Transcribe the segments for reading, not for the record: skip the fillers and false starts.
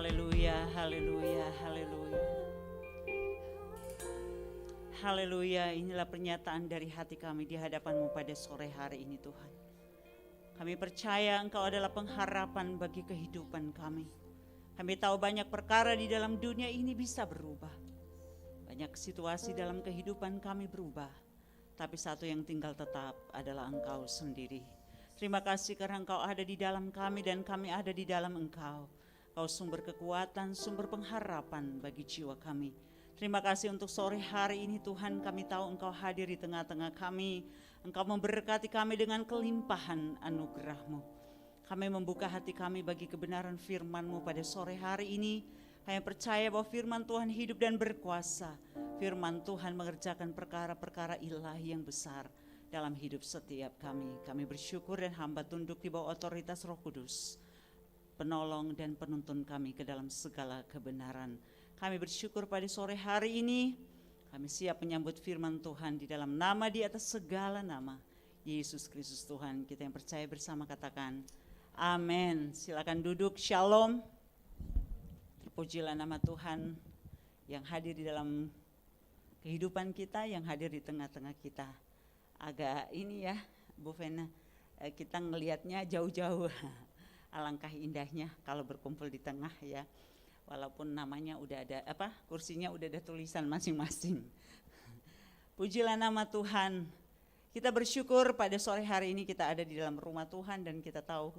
Haleluya, haleluya, haleluya. Haleluya, inilah pernyataan dari hati kami di hadapan-Mu pada sore hari ini Tuhan. Kami percaya Engkau adalah pengharapan bagi kehidupan kami. Kami tahu banyak perkara di dalam dunia ini bisa berubah. Banyak situasi dalam kehidupan kami berubah. Tapi satu yang tinggal tetap adalah Engkau sendiri. Terima kasih karena Engkau ada di dalam kami dan kami ada di dalam Engkau. Engkau sumber kekuatan, sumber pengharapan bagi jiwa kami. Terima kasih untuk sore hari ini Tuhan, kami tahu Engkau hadir di tengah-tengah kami. Engkau memberkati kami dengan kelimpahan anugerah-Mu. Kami membuka hati kami bagi kebenaran firman-Mu pada sore hari ini. Kami percaya bahwa firman Tuhan hidup dan berkuasa. Firman Tuhan mengerjakan perkara-perkara ilahi yang besar dalam hidup setiap kami. Kami bersyukur dan hamba tunduk di bawah otoritas Roh Kudus, penolong dan penuntun kami ke dalam segala kebenaran. Kami bersyukur pada sore hari ini, kami siap menyambut firman Tuhan di dalam nama di atas segala nama, Yesus Kristus Tuhan. Kita yang percaya bersama katakan, amin. Silakan duduk, shalom. Terpujilah nama Tuhan yang hadir di dalam kehidupan kita, yang hadir di tengah-tengah kita. Agak ini ya, Bu Vena, kita ngelihatnya jauh-jauh. Alangkah indahnya kalau berkumpul di tengah ya. Walaupun namanya udah ada kursinya udah ada tulisan masing-masing. Pujilah nama Tuhan. Kita bersyukur pada sore hari ini kita ada di dalam rumah Tuhan dan kita tahu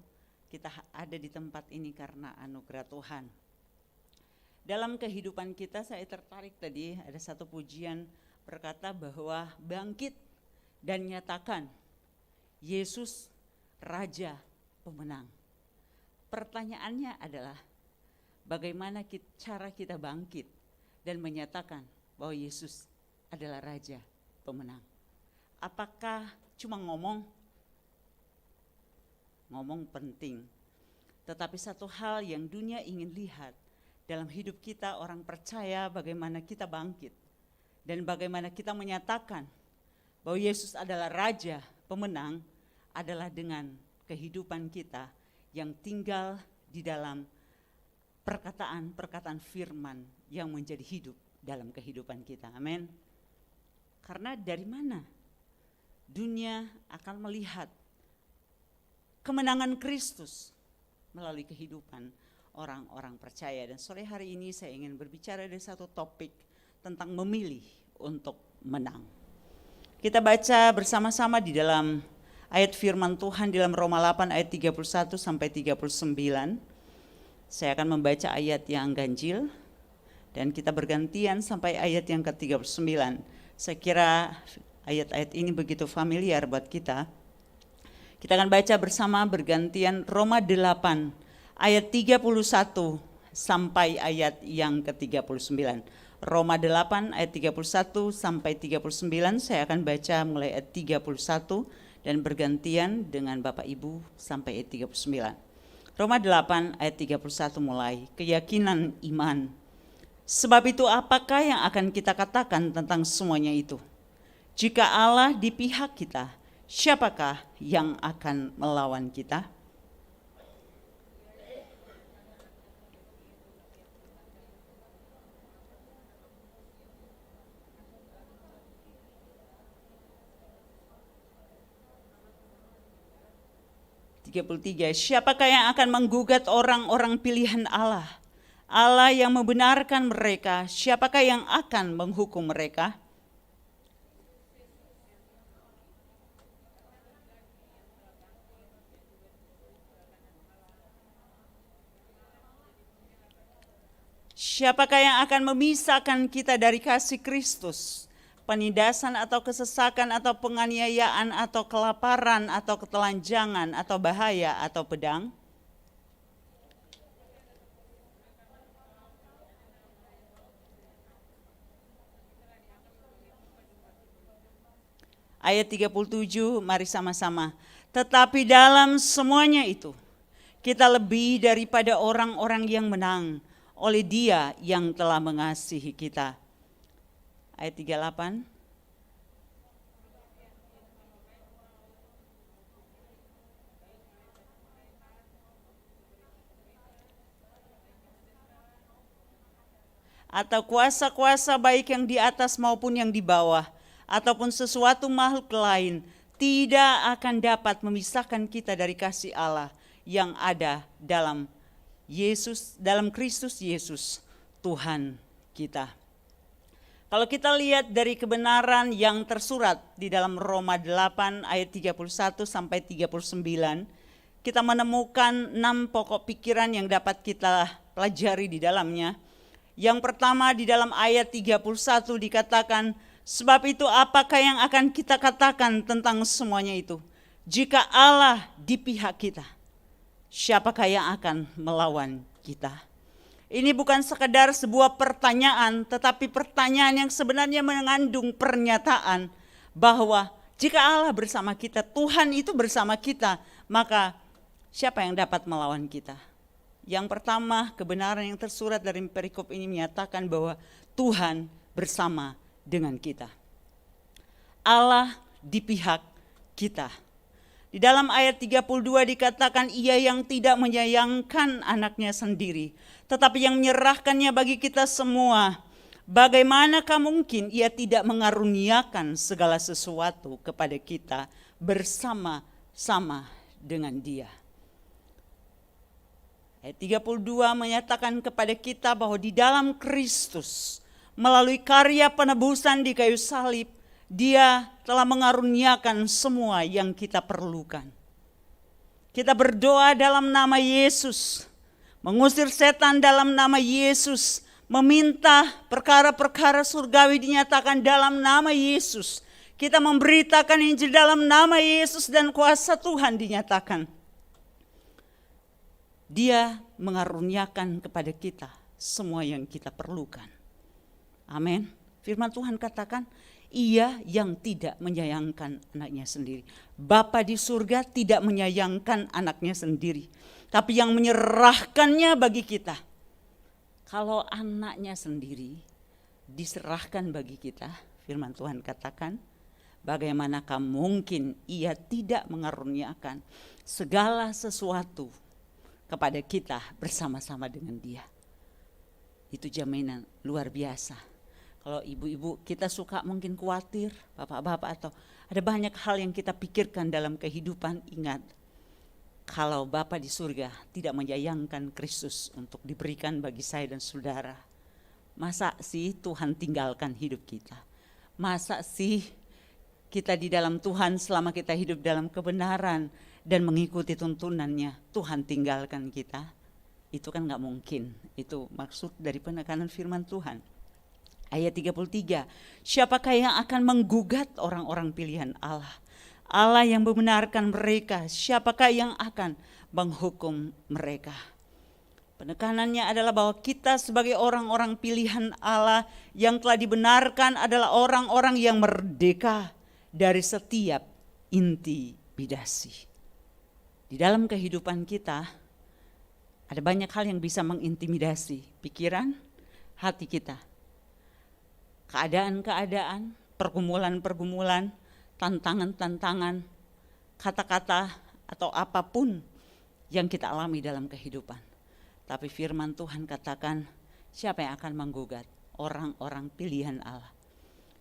kita ada di tempat ini karena anugerah Tuhan. Dalam kehidupan kita saya tertarik tadi ada satu pujian berkata bahwa bangkit dan nyatakan Yesus Raja Pemenang. Pertanyaannya adalah bagaimana cara kita bangkit dan menyatakan bahwa Yesus adalah Raja Pemenang. Apakah cuma ngomong? Ngomong penting. Tetapi satu hal yang dunia ingin lihat dalam hidup kita orang percaya bagaimana kita bangkit. Dan bagaimana kita menyatakan bahwa Yesus adalah Raja Pemenang adalah dengan kehidupan kita yang tinggal di dalam perkataan-perkataan firman yang menjadi hidup dalam kehidupan kita. Amin. Karena dari mana dunia akan melihat kemenangan Kristus melalui kehidupan orang-orang percaya. Dan sore hari ini saya ingin berbicara dari satu topik tentang memilih untuk menang. Kita baca bersama-sama di dalam ayat firman Tuhan di dalam Roma 8 ayat 31 sampai 39. Saya akan membaca ayat yang ganjil dan kita bergantian sampai ayat yang ke-39. Saya kira ayat-ayat ini begitu familiar buat kita. Kita akan baca bersama bergantian Roma 8 ayat 31 sampai ayat yang ke-39. Roma 8 ayat 31 sampai 39 saya akan baca mulai ayat 31 dan bergantian dengan Bapak Ibu sampai ayat 39. Roma 8 ayat 31 mulai, keyakinan iman. Sebab itu apakah yang akan kita katakan tentang semuanya itu? Jika Allah di pihak kita, siapakah yang akan melawan kita? 33, siapakah yang akan menggugat orang-orang pilihan Allah? Allah yang membenarkan mereka, siapakah yang akan menghukum mereka? Siapakah yang akan memisahkan kita dari kasih Kristus? Penindasan atau kesesakan atau penganiayaan atau kelaparan atau ketelanjangan atau bahaya atau pedang? Ayat 37, mari sama-sama. Tetapi dalam semuanya itu, kita lebih daripada orang-orang yang menang oleh Dia yang telah mengasihi kita. Ayat 38. atau kuasa-kuasa baik yang di atas maupun yang di bawah, ataupun sesuatu makhluk lain, tidak akan dapat memisahkan kita dari kasih Allah yang ada dalam Kristus Yesus, Tuhan kita. Kalau kita lihat dari kebenaran yang tersurat di dalam Roma 8 ayat 31 sampai 39, kita menemukan 6 pokok pikiran yang dapat kita pelajari di dalamnya. Yang pertama di dalam ayat 31 dikatakan, sebab itu apakah yang akan kita katakan tentang semuanya itu? Jika Allah di pihak kita, siapakah yang akan melawan kita? Ini bukan sekedar sebuah pertanyaan, tetapi pertanyaan yang sebenarnya mengandung pernyataan bahwa jika Allah bersama kita, Tuhan itu bersama kita, maka siapa yang dapat melawan kita? Yang pertama, kebenaran yang tersurat dari perikop ini menyatakan bahwa Tuhan bersama dengan kita. Allah di pihak kita. Di dalam ayat 32 dikatakan ia yang tidak menyayangkan anaknya sendiri, tetapi yang menyerahkannya bagi kita semua. Bagaimanakah mungkin ia tidak mengaruniakan segala sesuatu kepada kita bersama-sama dengan Dia? Ayat 32 menyatakan kepada kita bahwa di dalam Kristus, melalui karya penebusan di kayu salib, Dia telah mengaruniakan semua yang kita perlukan. Kita berdoa dalam nama Yesus, mengusir setan dalam nama Yesus, meminta perkara-perkara surgawi dinyatakan dalam nama Yesus. Kita memberitakan Injil dalam nama Yesus dan kuasa Tuhan dinyatakan. Dia mengaruniakan kepada kita semua yang kita perlukan. Amin. Firman Tuhan katakan, ia yang tidak menyayangkan anaknya sendiri. Bapa di surga tidak menyayangkan anaknya sendiri, tapi yang menyerahkannya bagi kita. Kalau anaknya sendiri diserahkan bagi kita, firman Tuhan katakan, bagaimanakah mungkin ia tidak mengaruniakan segala sesuatu kepada kita bersama-sama dengan Dia. Itu jaminan luar biasa. Kalau ibu-ibu kita suka mungkin khawatir, bapak-bapak atau ada banyak hal yang kita pikirkan dalam kehidupan, ingat. Kalau Bapa di surga tidak menyayangkan Kristus untuk diberikan bagi saya dan saudara, masa sih Tuhan tinggalkan hidup kita? Masa sih kita di dalam Tuhan selama kita hidup dalam kebenaran dan mengikuti tuntunannya, Tuhan tinggalkan kita? Itu kan gak mungkin. Itu maksud dari penekanan firman Tuhan. Ayat 33, siapakah yang akan menggugat orang-orang pilihan Allah? Allah yang membenarkan mereka, siapakah yang akan menghukum mereka? Penekanannya adalah bahwa kita sebagai orang-orang pilihan Allah yang telah dibenarkan adalah orang-orang yang merdeka dari setiap intimidasi. Di dalam kehidupan kita ada banyak hal yang bisa mengintimidasi pikiran, hati kita. Keadaan-keadaan, pergumulan-pergumulan, tantangan-tantangan, kata-kata atau apapun yang kita alami dalam kehidupan. Tapi firman Tuhan katakan, siapa yang akan menggugat? Orang-orang pilihan Allah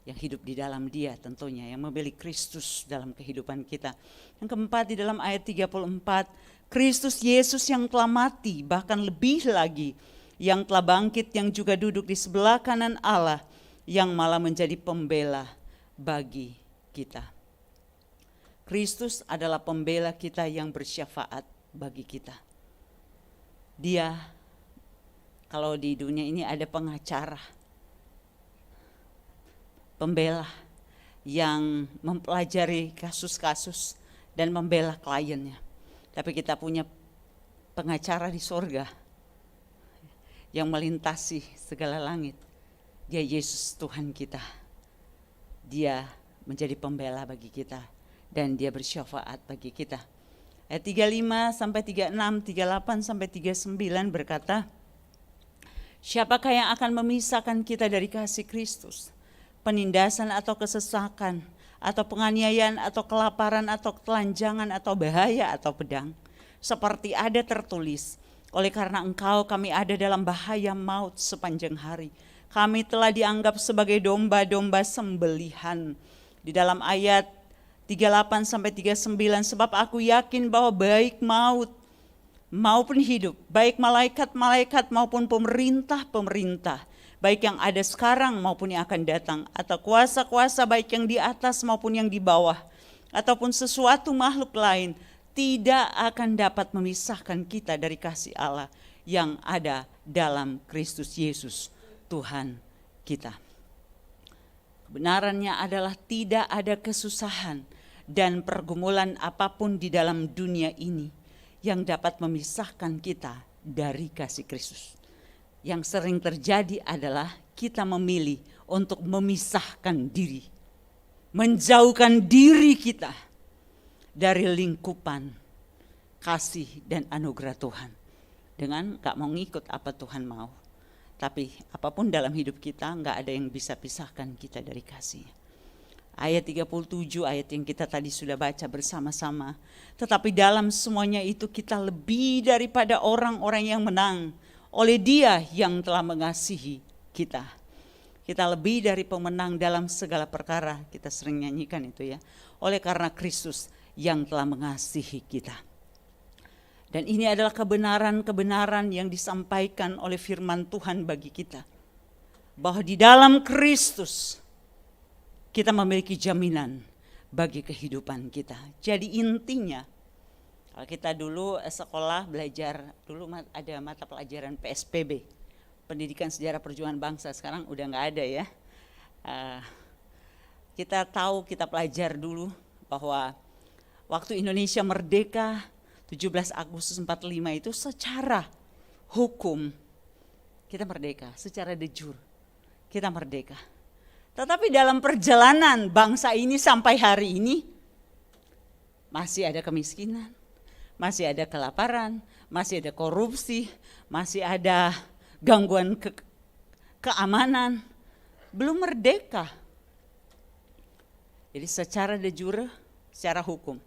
yang hidup di dalam Dia tentunya, yang memilih Kristus dalam kehidupan kita. Yang keempat di dalam ayat 34, Kristus Yesus yang telah mati, bahkan lebih lagi yang telah bangkit, yang juga duduk di sebelah kanan Allah, yang malah menjadi pembela bagi kita. Kristus adalah pembela kita yang bersyafaat bagi kita. Dia, kalau di dunia ini ada pengacara, pembela yang mempelajari kasus-kasus dan membela kliennya. Tapi kita punya pengacara di sorga yang melintasi segala langit. Dia Yesus Tuhan kita. Dia menjadi pembela bagi kita dan Dia bersyafaat bagi kita. Ayat 35 sampai 36, 38 sampai 39 berkata, siapakah yang akan memisahkan kita dari kasih Kristus? Penindasan atau kesesakan, atau penganiayaan, atau kelaparan, atau ketelanjangan, atau bahaya, atau pedang. Seperti ada tertulis, oleh karena engkau kami ada dalam bahaya maut sepanjang hari. Kami telah dianggap sebagai domba-domba sembelihan. Di dalam ayat 38 sampai 39, sebab aku yakin bahwa baik maut maupun hidup, baik malaikat-malaikat maupun pemerintah-pemerintah, baik yang ada sekarang maupun yang akan datang, atau kuasa-kuasa baik yang di atas maupun yang di bawah, ataupun sesuatu makhluk lain, tidak akan dapat memisahkan kita dari kasih Allah yang ada dalam Kristus Yesus Tuhan kita. Kebenarannya adalah tidak ada kesusahan dan pergumulan apapun di dalam dunia ini yang dapat memisahkan kita dari kasih Kristus. Yang sering terjadi adalah kita memilih untuk memisahkan diri, menjauhkan diri kita dari lingkupan kasih dan anugerah Tuhan dengan gak mau ngikut apa Tuhan mau. Tapi apapun dalam hidup kita gak ada yang bisa pisahkan kita dari kasih. Ayat 37, ayat yang kita tadi sudah baca bersama-sama. Tetapi dalam semuanya itu kita lebih daripada orang-orang yang menang oleh Dia yang telah mengasihi kita. Kita lebih dari pemenang dalam segala perkara. Kita sering nyanyikan itu ya. Oleh karena Kristus yang telah mengasihi kita. Dan ini adalah kebenaran-kebenaran yang disampaikan oleh firman Tuhan bagi kita. Bahwa di dalam Kristus kita memiliki jaminan bagi kehidupan kita. Jadi intinya, kalau kita dulu sekolah belajar, dulu ada mata pelajaran PSPB, Pendidikan Sejarah Perjuangan Bangsa, sekarang udah gak ada ya. Kita tahu, kita pelajar dulu bahwa waktu Indonesia merdeka 17 Agustus 45 itu secara hukum kita merdeka, secara de jure kita merdeka. Tetapi dalam perjalanan bangsa ini sampai hari ini masih ada kemiskinan, masih ada kelaparan, masih ada korupsi, masih ada gangguan keamanan, belum merdeka. Jadi secara de jure, secara hukum,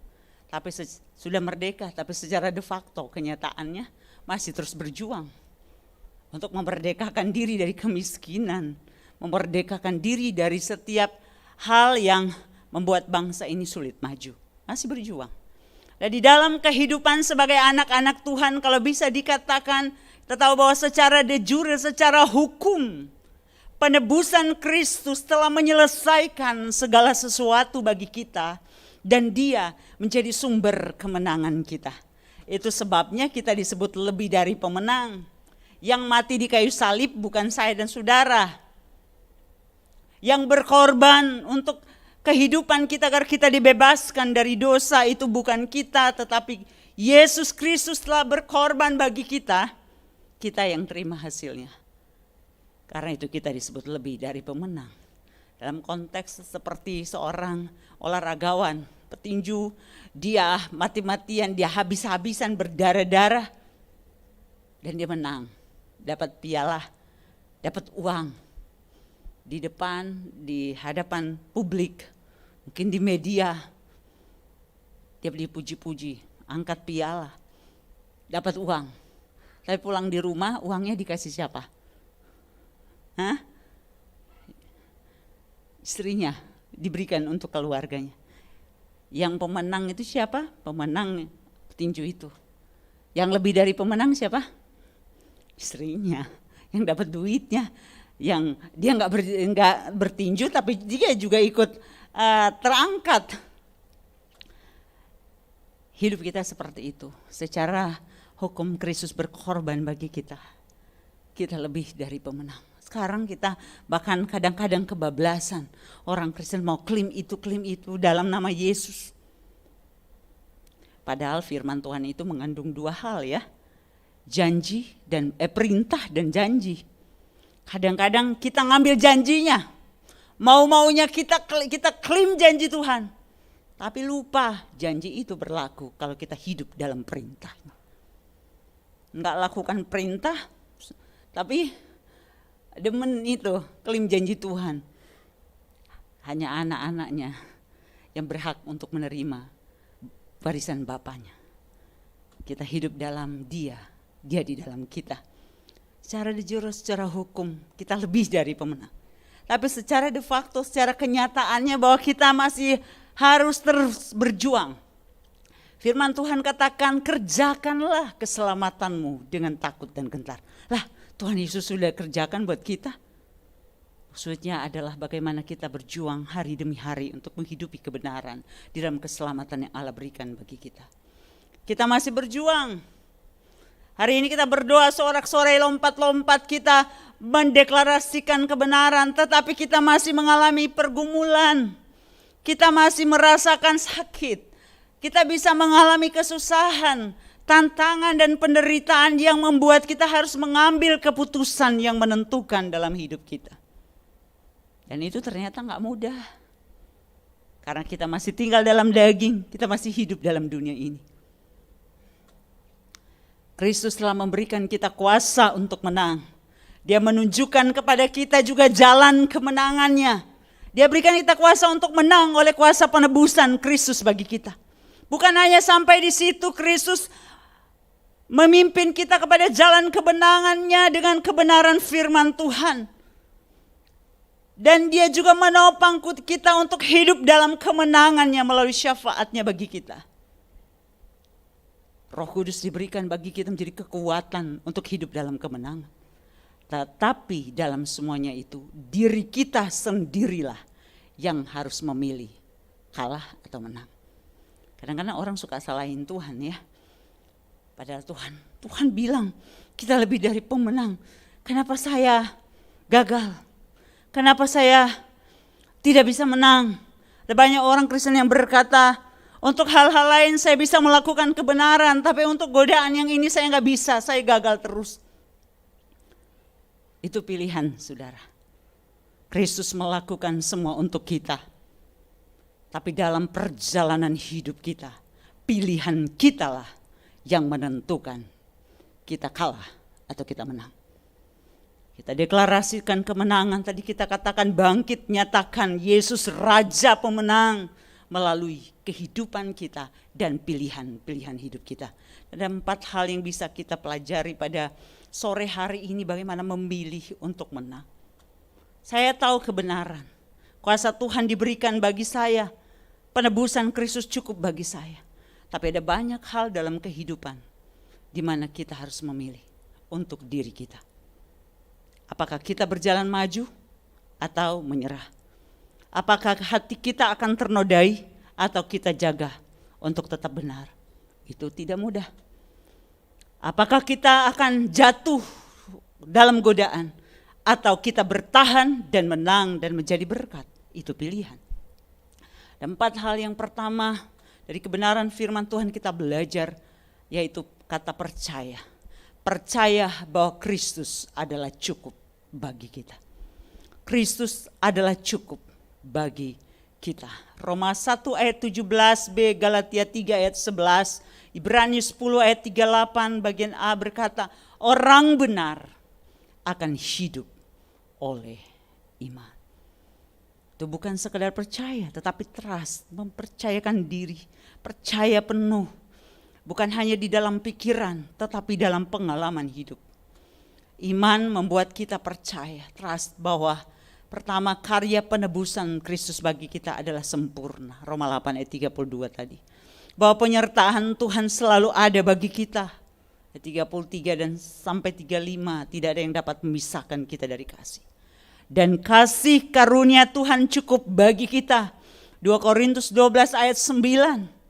tapi sudah merdeka, tapi secara de facto kenyataannya masih terus berjuang untuk memerdekakan diri dari kemiskinan, memerdekakan diri dari setiap hal yang membuat bangsa ini sulit maju, masih berjuang. Dan di dalam kehidupan sebagai anak-anak Tuhan, kalau bisa dikatakan, kita tahu bahwa secara de jure, secara hukum, penebusan Kristus telah menyelesaikan segala sesuatu bagi kita, dan Dia menjadi sumber kemenangan kita. Itu sebabnya kita disebut lebih dari pemenang. Yang mati di kayu salib bukan saya dan saudara. Yang berkorban untuk kehidupan kita agar kita dibebaskan dari dosa itu bukan kita, tetapi Yesus Kristus telah berkorban bagi kita. Kita yang terima hasilnya. Karena itu kita disebut lebih dari pemenang. Dalam konteks seperti seorang olahragawan, petinju, dia mati-matian, dia habis-habisan berdarah-darah. Dan dia menang, dapat piala, dapat uang. Di depan, di hadapan publik, mungkin di media, dia dipuji-puji, angkat piala, dapat uang. Tapi pulang di rumah, uangnya dikasih siapa? Istrinya, diberikan untuk keluarganya. Yang pemenang itu siapa? Pemenang petinju itu. Yang lebih dari pemenang siapa? Istrinya, yang dapat duitnya. Yang dia nggak bertinju tapi dia juga ikut terangkat. Hidup kita seperti itu. Secara hukum Kristus berkorban bagi kita. Kita lebih dari pemenang. Sekarang kita bahkan kadang-kadang kebablasan. Orang Kristen mau klaim itu dalam nama Yesus. Padahal firman Tuhan itu mengandung dua hal ya. Janji dan perintah dan janji. Kadang-kadang kita ngambil janjinya. Mau-maunya kita klaim janji Tuhan. Tapi lupa janji itu berlaku kalau kita hidup dalam perintah. Enggak lakukan perintah, tapi demen itu, klaim janji Tuhan. Hanya anak-anaknya yang berhak untuk menerima warisan Bapaknya. Kita hidup dalam Dia, Dia di dalam kita. Secara de jure, secara hukum, kita lebih dari pemenang. Tapi secara de facto, secara kenyataannya bahwa kita masih harus terus berjuang. Firman Tuhan katakan, kerjakanlah keselamatanmu dengan takut dan gentar. Lah, Tuhan Yesus sudah kerjakan buat kita. Maksudnya adalah bagaimana kita berjuang hari demi hari untuk menghidupi kebenaran di dalam keselamatan yang Allah berikan bagi kita. Kita masih berjuang. Hari ini kita berdoa sorak-sorai, lompat-lompat, kita mendeklarasikan kebenaran, tetapi kita masih mengalami pergumulan. Kita masih merasakan sakit. Kita bisa mengalami kesusahan, tantangan dan penderitaan yang membuat kita harus mengambil keputusan yang menentukan dalam hidup kita. Dan itu ternyata gak mudah. Karena kita masih tinggal dalam daging, kita masih hidup dalam dunia ini. Kristus telah memberikan kita kuasa untuk menang. Dia menunjukkan kepada kita juga jalan kemenangannya. Dia berikan kita kuasa untuk menang oleh kuasa penebusan Kristus bagi kita. Bukan hanya sampai di situ, Kristus memimpin kita kepada jalan kebenangannya dengan kebenaran firman Tuhan. Dan dia juga menopang kita untuk hidup dalam kemenangannya melalui syafaatnya bagi kita. Roh Kudus diberikan bagi kita menjadi kekuatan untuk hidup dalam kemenangan. Tetapi dalam semuanya itu, diri kita sendirilah yang harus memilih kalah atau menang. Kadang-kadang orang suka salahin Tuhan ya. Padahal Tuhan bilang kita lebih dari pemenang. Kenapa saya gagal? Kenapa saya tidak bisa menang? Ada banyak orang Kristen yang berkata, untuk hal-hal lain saya bisa melakukan kebenaran, tapi untuk godaan yang ini saya gak bisa, saya gagal terus. Itu pilihan saudara. Kristus melakukan semua untuk kita. Tapi dalam perjalanan hidup kita, pilihan kitalah yang menentukan kita kalah atau kita menang. Kita deklarasikan kemenangan, tadi kita katakan bangkit, nyatakan Yesus Raja Pemenang melalui kehidupan kita dan pilihan-pilihan hidup kita. Ada 4 hal yang bisa kita pelajari pada sore hari ini, bagaimana memilih untuk menang. Saya tahu kebenaran, kuasa Tuhan diberikan bagi saya, penebusan Kristus cukup bagi saya. Tapi ada banyak hal dalam kehidupan di mana kita harus memilih untuk diri kita. Apakah kita berjalan maju atau menyerah? Apakah hati kita akan ternodai atau kita jaga untuk tetap benar? Itu tidak mudah. Apakah kita akan jatuh dalam godaan atau kita bertahan dan menang dan menjadi berkat? Itu pilihan. Dan 4 hal yang pertama dari kebenaran firman Tuhan kita belajar, yaitu kata percaya. Percaya bahwa Kristus adalah cukup bagi kita. Kristus adalah cukup bagi kita. Roma 1 ayat 17b, Galatia 3 ayat 11, Ibrani 10 ayat 38 bagian A berkata, orang benar akan hidup oleh iman. Itu bukan sekedar percaya, tetapi trust, mempercayakan diri, percaya penuh. Bukan hanya di dalam pikiran, tetapi dalam pengalaman hidup. Iman membuat kita percaya, trust bahwa pertama karya penebusan Kristus bagi kita adalah sempurna. Roma 8 ayat 32 tadi. Bahwa penyertaan Tuhan selalu ada bagi kita. Ayat 33 dan sampai 35 tidak ada yang dapat memisahkan kita dari kasih. Dan kasih karunia Tuhan cukup bagi kita. 2 Korintus 12 ayat 9.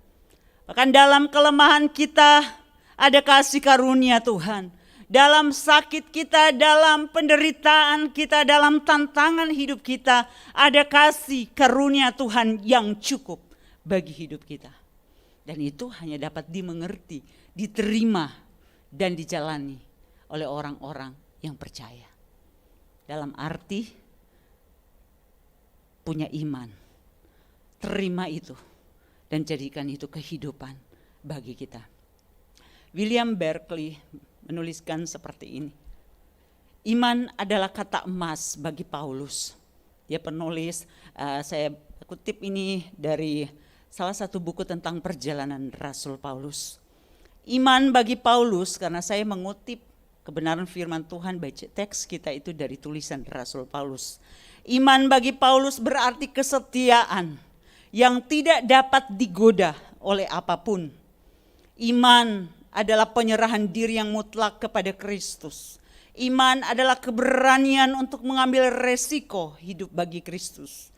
Bahkan dalam kelemahan kita ada kasih karunia Tuhan. Dalam sakit kita, dalam penderitaan kita, dalam tantangan hidup kita, ada kasih karunia Tuhan yang cukup bagi hidup kita. Dan itu hanya dapat dimengerti, diterima, dan dijalani oleh orang-orang yang percaya. Dalam arti punya iman, terima itu, dan jadikan itu kehidupan bagi kita. William Barclay menuliskan seperti ini. Iman adalah kata emas bagi Paulus. Dia penulis, saya kutip ini dari salah satu buku tentang perjalanan Rasul Paulus. Iman bagi Paulus, karena saya mengutip kebenaran firman Tuhan, baca teks kita itu dari tulisan Rasul Paulus. Iman bagi Paulus berarti kesetiaan yang tidak dapat digoda oleh apapun. Iman adalah penyerahan diri yang mutlak kepada Kristus. Iman adalah keberanian untuk mengambil resiko hidup bagi Kristus.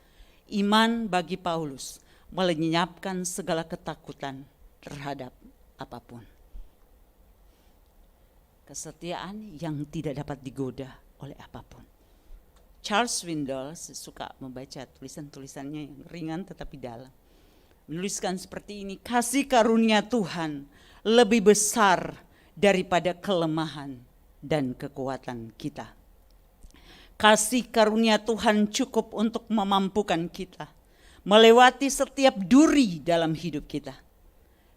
Iman bagi Paulus melenyapkan segala ketakutan terhadap apapun. Kesetiaan yang tidak dapat digoda oleh apapun. Charles Swindoll, saya suka membaca tulisan-tulisannya yang ringan tetapi dalam. Menuliskan seperti ini, kasih karunia Tuhan lebih besar daripada kelemahan dan kekuatan kita. Kasih karunia Tuhan cukup untuk memampukan kita melewati setiap duri dalam hidup kita.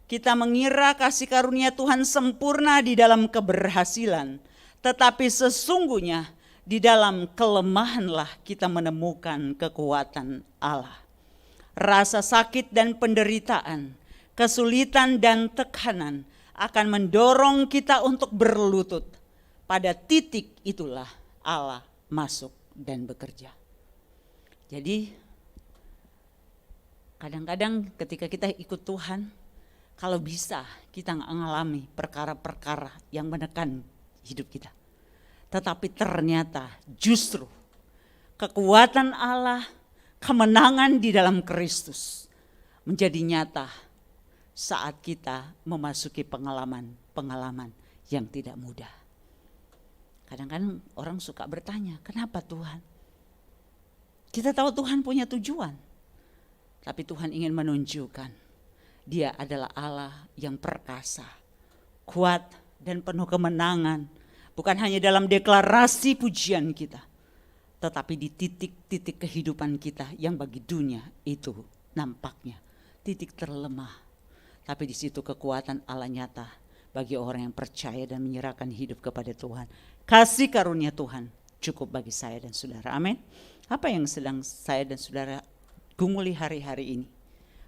Kita mengira kasih karunia Tuhan sempurna di dalam keberhasilan, tetapi sesungguhnya di dalam kelemahanlah kita menemukan kekuatan Allah. Rasa sakit dan penderitaan, kesulitan dan tekanan akan mendorong kita untuk berlutut. Pada titik itulah Allah masuk dan bekerja. Jadi kadang-kadang ketika kita ikut Tuhan, kalau bisa kita mengalami perkara-perkara yang menekan hidup kita. Tetapi ternyata justru kekuatan Allah, kemenangan di dalam Kristus menjadi nyata saat kita memasuki pengalaman yang tidak mudah. Kadang-kadang orang suka bertanya, kenapa Tuhan? Kita tahu Tuhan punya tujuan, tapi Tuhan ingin menunjukkan Dia adalah Allah yang perkasa, kuat dan penuh kemenangan. Bukan hanya dalam deklarasi pujian kita, tetapi di titik-titik kehidupan kita yang bagi dunia itu nampaknya titik terlemah. Tapi di situ kekuatan Allah nyata bagi orang yang percaya dan menyerahkan hidup kepada Tuhan. Kasih karunia Tuhan cukup bagi saya dan saudara. Amin. Apa yang sedang saya dan saudara gumuli hari-hari ini?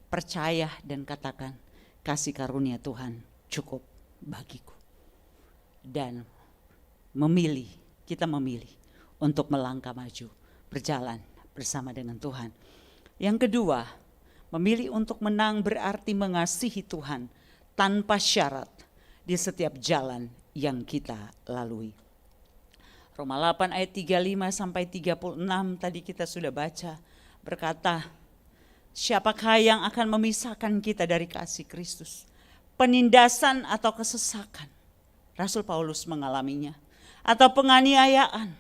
Percaya dan katakan, kasih karunia Tuhan cukup bagiku. Dan kita memilih untuk melangkah maju, berjalan bersama dengan Tuhan. Yang kedua, memilih untuk menang berarti mengasihi Tuhan tanpa syarat di setiap jalan yang kita lalui. Roma 8 ayat 35 sampai 36 tadi kita sudah baca, berkata, siapakah yang akan memisahkan kita dari kasih Kristus? Penindasan atau kesesakan? Rasul Paulus mengalaminya. Atau penganiayaan,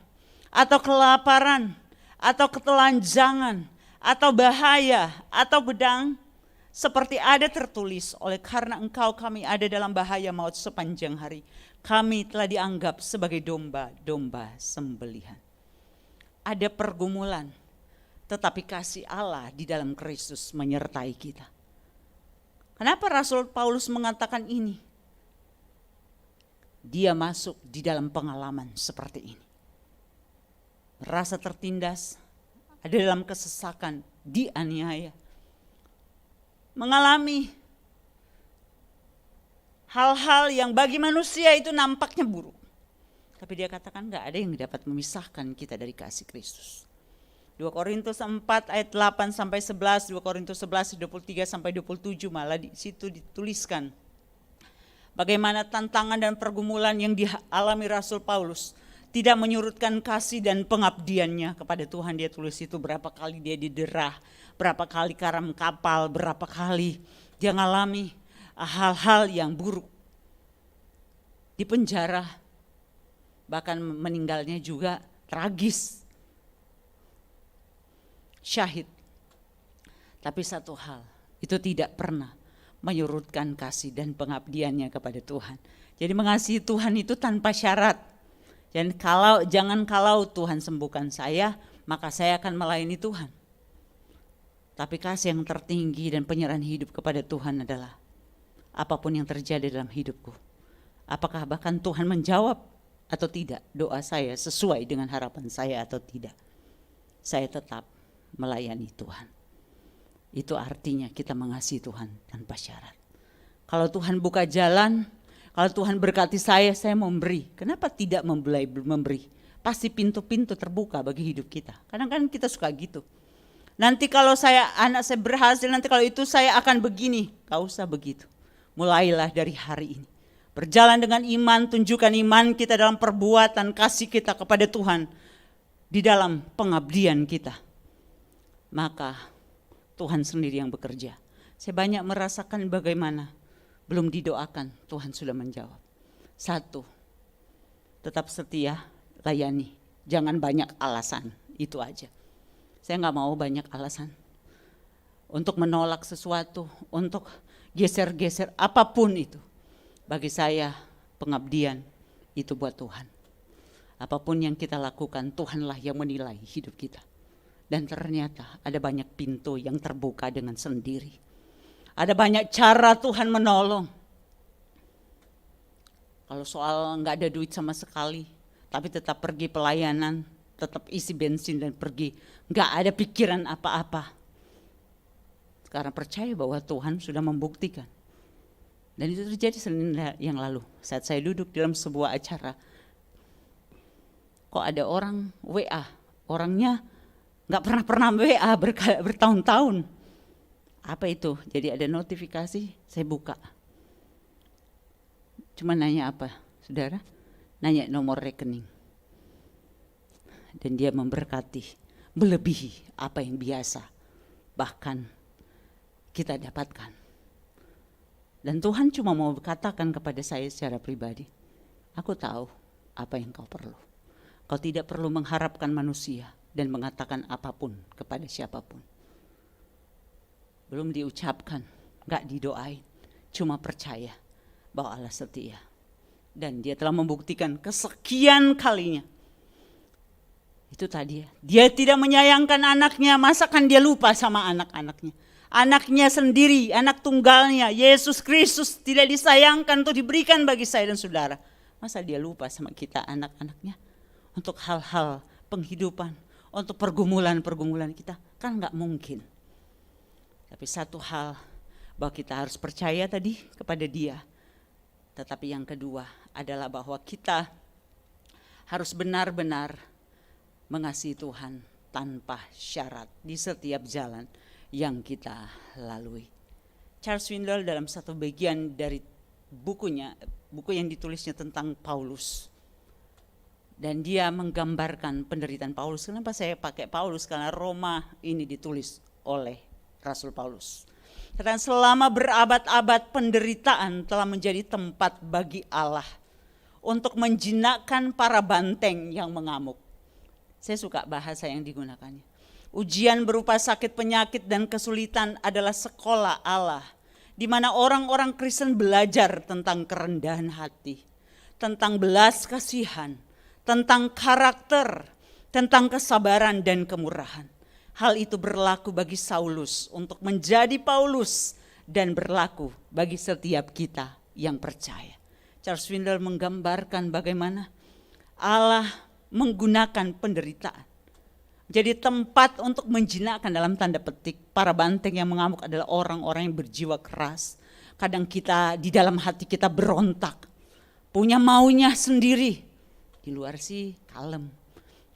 atau kelaparan, atau ketelanjangan, atau bahaya, atau pedang. Seperti ada tertulis, oleh karena engkau kami ada dalam bahaya maut sepanjang hari. Kami telah dianggap sebagai domba-domba sembelihan. Ada pergumulan, tetapi kasih Allah di dalam Kristus menyertai kita. Kenapa Rasul Paulus mengatakan ini? Dia masuk di dalam pengalaman seperti ini. Merasa tertindas, ada dalam kesesakan, dianiaya. Mengalami hal-hal yang bagi manusia itu nampaknya buruk. Tapi dia katakan enggak ada yang dapat memisahkan kita dari kasih Kristus. 2 Korintus 4 ayat 8 sampai 11, 2 Korintus 11 23 sampai 27 malah di situ dituliskan bagaimana tantangan dan pergumulan yang dialami Rasul Paulus tidak menyurutkan kasih dan pengabdiannya kepada Tuhan. Dia tulis itu berapa kali dia diderah, berapa kali karam kapal, berapa kali dia mengalami hal-hal yang buruk. Di penjara, bahkan meninggalnya juga tragis. Syahid. Tapi satu hal, itu tidak pernah menyurutkan kasih dan pengabdiannya kepada Tuhan. Jadi mengasihi Tuhan itu tanpa syarat. Dan jangan kalau Tuhan sembuhkan saya, maka saya akan melayani Tuhan. Tapi kasih yang tertinggi dan penyerahan hidup kepada Tuhan adalah apapun yang terjadi dalam hidupku. Apakah bahkan Tuhan menjawab atau tidak doa saya sesuai dengan harapan saya atau tidak. Saya tetap melayani Tuhan. Itu artinya kita mengasihi Tuhan tanpa syarat. Kalau Tuhan buka jalan, Kalau Tuhan berkati saya memberi. Kenapa tidak memberi? Pasti pintu-pintu terbuka bagi hidup kita. Kadang-kadang kita suka gitu. Nanti kalau anak saya berhasil, nanti kalau itu saya akan begini. Gak usah begitu. Mulailah dari hari ini. Berjalan dengan iman, tunjukkan iman kita dalam perbuatan kasih kita kepada Tuhan. Di dalam pengabdian kita. Maka Tuhan sendiri yang bekerja. Saya banyak merasakan bagaimana belum didoakan, Tuhan sudah menjawab. 1, tetap setia, layani. Jangan banyak alasan, itu aja. Saya gak mau banyak alasan. Untuk menolak sesuatu, untuk geser-geser, apapun itu. Bagi saya, pengabdian itu buat Tuhan. Apapun yang kita lakukan, Tuhanlah yang menilai hidup kita. Dan ternyata ada banyak pintu yang terbuka dengan sendiri. Ada banyak cara Tuhan menolong. Kalau soal nggak ada duit sama sekali, tapi tetap pergi pelayanan, tetap isi bensin dan pergi. Nggak ada pikiran apa-apa. Sekarang percaya bahwa Tuhan sudah membuktikan. Dan itu terjadi Senin yang lalu. Saat saya duduk dalam sebuah acara. Kok ada orang WA, orangnya nggak pernah WA bertahun-tahun. Apa itu? Jadi ada notifikasi, saya buka. Cuma nanya apa, saudara? Nanya nomor rekening. Dan dia memberkati, melebihi apa yang biasa. Bahkan kita dapatkan. Dan Tuhan cuma mau katakan kepada saya secara pribadi, aku tahu apa yang kau perlu. Kau tidak perlu mengharapkan manusia dan mengatakan apapun kepada siapapun. Belum diucapkan, gak didoain, cuma percaya bahwa Allah setia. Dan dia telah membuktikan kesekian kalinya. Itu tadi ya, dia tidak menyayangkan anaknya, masakan dia lupa sama anak-anaknya. Anaknya sendiri, anak tunggalnya, Yesus Kristus tidak disayangkan untuk diberikan bagi saya dan saudara. Masa dia lupa sama kita anak-anaknya? Untuk hal-hal penghidupan, untuk pergumulan-pergumulan kita, kan gak mungkin. Tapi satu hal, bahwa kita harus percaya tadi kepada dia. Tetapi yang kedua adalah bahwa kita harus benar-benar mengasihi Tuhan tanpa syarat di setiap jalan yang kita lalui. Charles Swindoll dalam satu bagian dari bukunya, buku yang ditulisnya tentang Paulus. Dan dia menggambarkan penderitaan Paulus. Kenapa saya pakai Paulus? Karena Roma ini ditulis oleh Rasul Paulus. Karena selama berabad-abad penderitaan telah menjadi tempat bagi Allah untuk menjinakkan para banteng yang mengamuk. Saya suka bahasa yang digunakannya. Ujian berupa sakit, penyakit, dan kesulitan adalah sekolah Allah, di mana orang-orang Kristen belajar tentang kerendahan hati, tentang belas kasihan, tentang karakter, tentang kesabaran dan kemurahan. Hal itu berlaku bagi Saulus untuk menjadi Paulus dan berlaku bagi setiap kita yang percaya. Charles Swindoll menggambarkan bagaimana Allah menggunakan penderitaan jadi tempat untuk menjinakkan dalam tanda petik. Para banteng yang mengamuk adalah orang-orang yang berjiwa keras. Kadang kita di dalam hati kita berontak, punya maunya sendiri. Di luar sih kalem,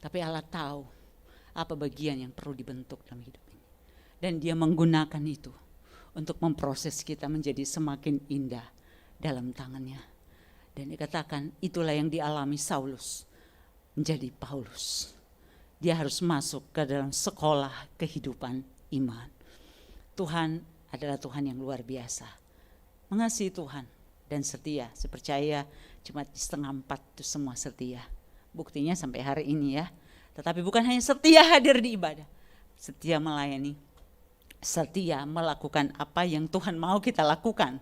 tapi Allah tahu apa bagian yang perlu dibentuk dalam hidup ini. Dan dia menggunakan itu untuk memproses kita menjadi semakin indah dalam tangannya. Dan dikatakan itulah yang dialami Saulus menjadi Paulus. Dia harus masuk ke dalam sekolah kehidupan iman. Tuhan adalah Tuhan yang luar biasa. Mengasihi Tuhan dan setia. Saya percaya cuma di 3:30 itu semua setia. Buktinya sampai hari ini ya. Tetapi bukan hanya setia hadir di ibadah, setia melayani, setia melakukan apa yang Tuhan mau kita lakukan.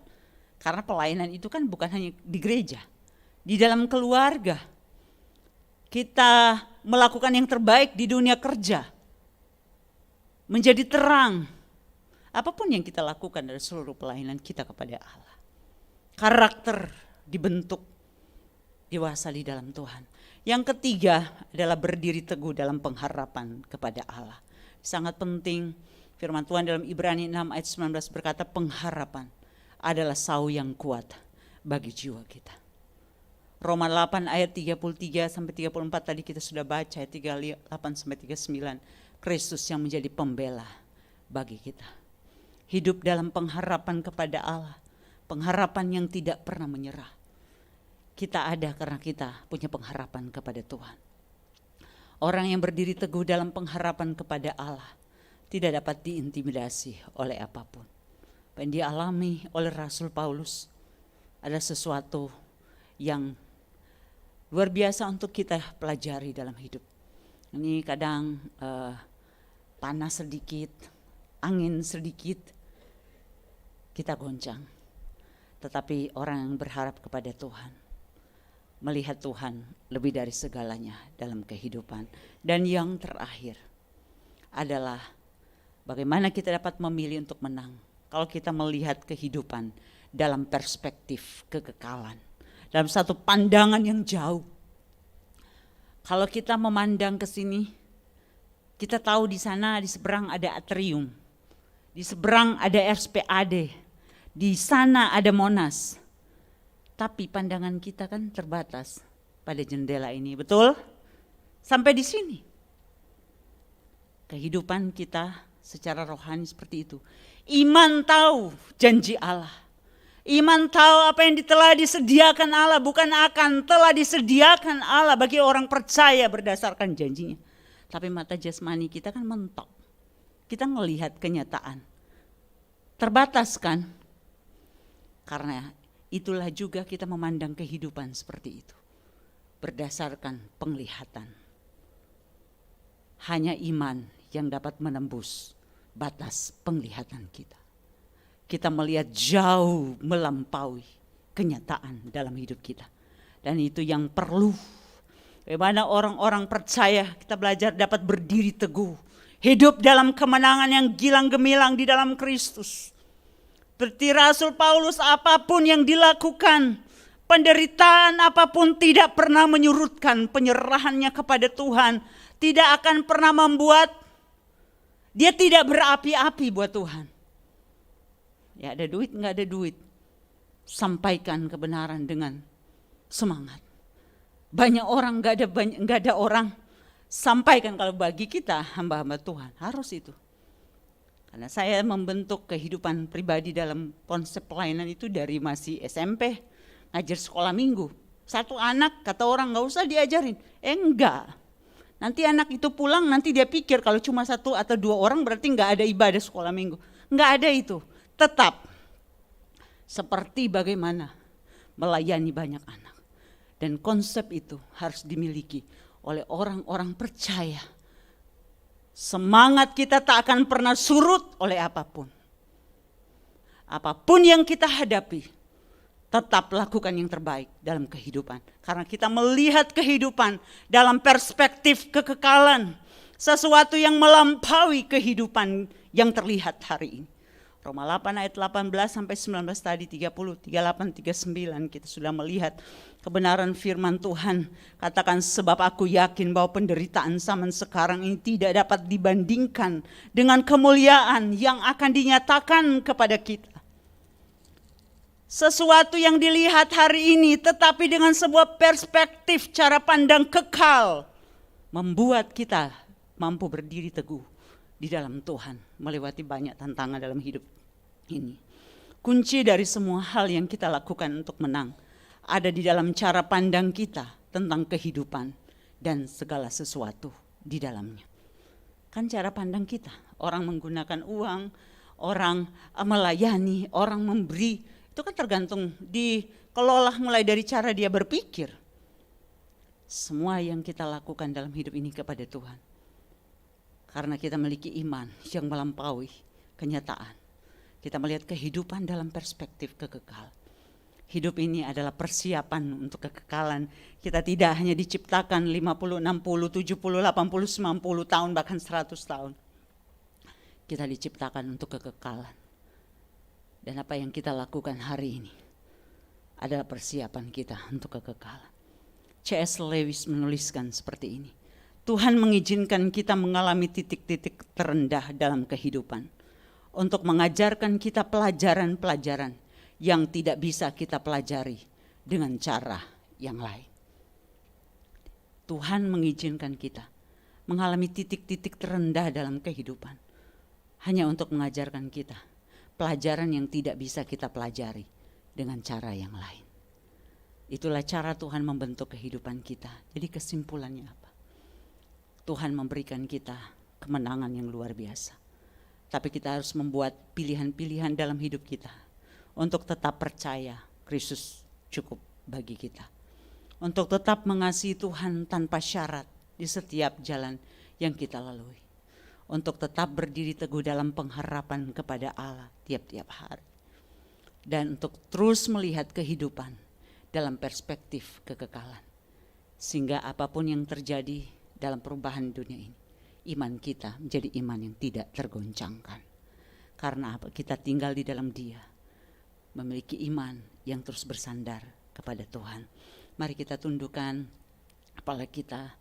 Karena pelayanan itu kan bukan hanya di gereja, di dalam keluarga. Kita melakukan yang terbaik di dunia kerja, menjadi terang. Apapun yang kita lakukan dari seluruh pelayanan kita kepada Allah. Karakter dibentuk, dewasa di dalam Tuhan. Yang ketiga adalah berdiri teguh dalam pengharapan kepada Allah. Sangat penting, firman Tuhan dalam Ibrani 6 ayat 19 berkata pengharapan adalah sau yang kuat bagi jiwa kita. Roma 8 ayat 33 sampai 34 tadi kita sudah baca, ayat 38 sampai 39. Kristus yang menjadi pembela bagi kita. Hidup dalam pengharapan kepada Allah, pengharapan yang tidak pernah menyerah. Kita ada karena kita punya pengharapan kepada Tuhan. Orang yang berdiri teguh dalam pengharapan kepada Allah tidak dapat diintimidasi oleh apapun. Apa yang dialami oleh Rasul Paulus ada sesuatu yang luar biasa untuk kita pelajari dalam hidup. Ini kadang panas sedikit, angin sedikit, kita goncang. Tetapi orang yang berharap kepada Tuhan, melihat Tuhan lebih dari segalanya dalam kehidupan. Dan yang terakhir adalah bagaimana kita dapat memilih untuk menang. Kalau kita melihat kehidupan dalam perspektif kekekalan, dalam satu pandangan yang jauh. Kalau kita memandang ke sini, kita tahu di sana di seberang ada atrium, di seberang ada RSPAD, di sana ada Monas. Tapi pandangan kita kan terbatas pada jendela ini, betul? Sampai di sini. Kehidupan kita secara rohani seperti itu. Iman tahu janji Allah. Iman tahu apa yang telah disediakan Allah, bukan akan, telah disediakan Allah bagi orang percaya berdasarkan janjinya. Tapi mata jasmani kita kan mentok. Kita melihat kenyataan. Terbatas kan? Karena itulah juga kita memandang kehidupan seperti itu. Berdasarkan penglihatan. Hanya iman yang dapat menembus batas penglihatan kita. Kita melihat jauh melampaui kenyataan dalam hidup kita. Dan itu yang perlu. Bagaimana orang-orang percaya kita belajar dapat berdiri teguh. Hidup dalam kemenangan yang gilang gemilang di dalam Kristus. Seperti Rasul Paulus, apapun yang dilakukan, penderitaan apapun tidak pernah menyurutkan penyerahannya kepada Tuhan. Tidak akan pernah membuat dia tidak berapi-api buat Tuhan. Ya ada duit, nggak ada duit. Sampaikan kebenaran dengan semangat. Banyak orang, nggak ada orang. Sampaikan. Kalau bagi kita hamba-hamba Tuhan harus itu. Karena saya membentuk kehidupan pribadi dalam konsep pelayanan itu dari masih SMP, ngajar sekolah minggu. Satu anak kata orang nggak usah diajarin. Enggak. Nanti anak itu pulang, nanti dia pikir kalau cuma 1 atau 2 orang berarti nggak ada ibadah sekolah minggu. Nggak ada itu. Tetap seperti bagaimana melayani banyak anak. Dan konsep itu harus dimiliki oleh orang-orang percaya. Semangat kita tak akan pernah surut oleh apapun. Apapun yang kita hadapi, tetap lakukan yang terbaik dalam kehidupan. Karena kita melihat kehidupan dalam perspektif kekekalan. Sesuatu yang melampaui kehidupan yang terlihat hari ini. Roma 8 ayat 18 sampai 19 tadi 30, 38, 39 kita sudah melihat kebenaran firman Tuhan. Katakan sebab aku yakin bahwa penderitaan zaman sekarang ini tidak dapat dibandingkan dengan kemuliaan yang akan dinyatakan kepada kita. Sesuatu yang dilihat hari ini tetapi dengan sebuah perspektif cara pandang kekal membuat kita mampu berdiri teguh di dalam Tuhan melewati banyak tantangan dalam hidup ini. Kunci dari semua hal yang kita lakukan untuk menang ada di dalam cara pandang kita tentang kehidupan dan segala sesuatu di dalamnya. Kan cara pandang kita, orang menggunakan uang, orang melayani, orang memberi, itu kan tergantung dikelola mulai dari cara dia berpikir. Semua yang kita lakukan dalam hidup ini kepada Tuhan. Karena kita memiliki iman yang melampaui kenyataan. Kita melihat kehidupan dalam perspektif kekekal. Hidup ini adalah persiapan untuk kekekalan. Kita tidak hanya diciptakan 50, 60, 70, 80, 90 tahun bahkan 100 tahun. Kita diciptakan untuk kekekalan. Dan apa yang kita lakukan hari ini adalah persiapan kita untuk kekekalan. C.S. Lewis menuliskan seperti ini. Tuhan mengizinkan kita mengalami titik-titik terendah dalam kehidupan untuk mengajarkan kita pelajaran-pelajaran yang tidak bisa kita pelajari dengan cara yang lain. Tuhan mengizinkan kita mengalami titik-titik terendah dalam kehidupan hanya untuk mengajarkan kita pelajaran yang tidak bisa kita pelajari dengan cara yang lain. Itulah cara Tuhan membentuk kehidupan kita. Jadi kesimpulannya apa? Tuhan memberikan kita kemenangan yang luar biasa. Tapi kita harus membuat pilihan-pilihan dalam hidup kita untuk tetap percaya Kristus cukup bagi kita. Untuk tetap mengasihi Tuhan tanpa syarat di setiap jalan yang kita lalui. Untuk tetap berdiri teguh dalam pengharapan kepada Allah tiap-tiap hari. Dan untuk terus melihat kehidupan dalam perspektif kekekalan. Sehingga apapun yang terjadi dalam perubahan dunia ini, iman kita menjadi iman yang tidak tergoncangkan. Karena apa? Kita tinggal di dalam Dia, memiliki iman yang terus bersandar kepada Tuhan. Mari kita tundukkan kepala kita.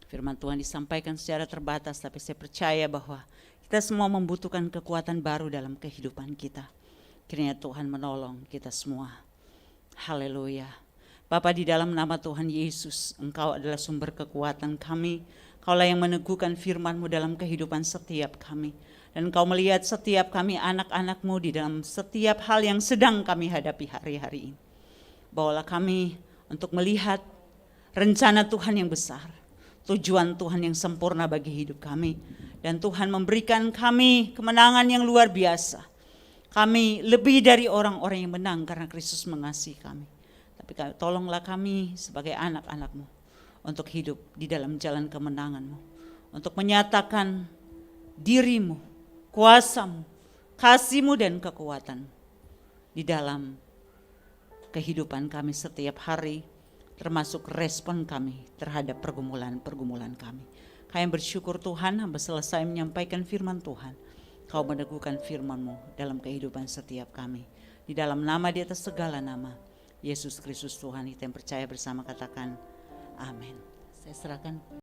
Firman Tuhan disampaikan secara terbatas, tapi saya percaya bahwa kita semua membutuhkan kekuatan baru dalam kehidupan kita. Kiranya Tuhan menolong kita semua. Haleluya. Bapa, di dalam nama Tuhan Yesus, Engkau adalah sumber kekuatan kami. Kaulah yang meneguhkan firman-Mu dalam kehidupan setiap kami. Dan Engkau melihat setiap kami anak-anak-Mu di dalam setiap hal yang sedang kami hadapi hari-hari ini. Bawalah kami untuk melihat rencana Tuhan yang besar, tujuan Tuhan yang sempurna bagi hidup kami. Dan Tuhan memberikan kami kemenangan yang luar biasa. Kami lebih dari orang-orang yang menang karena Kristus mengasihi kami. Tapi tolonglah kami sebagai anak-anak-Mu untuk hidup di dalam jalan kemenangan-Mu. Untuk menyatakan diri-Mu, kuasa-Mu, kasih-Mu dan kekuatan di dalam kehidupan kami setiap hari, termasuk respon kami terhadap pergumulan-pergumulan kami. Kami bersyukur Tuhan, hamba selesai menyampaikan firman Tuhan. Kau meneguhkan firman-Mu dalam kehidupan setiap kami. Di dalam nama di atas segala nama, Yesus Kristus Tuhan, kita yang percaya bersama katakan amin. Saya serahkan.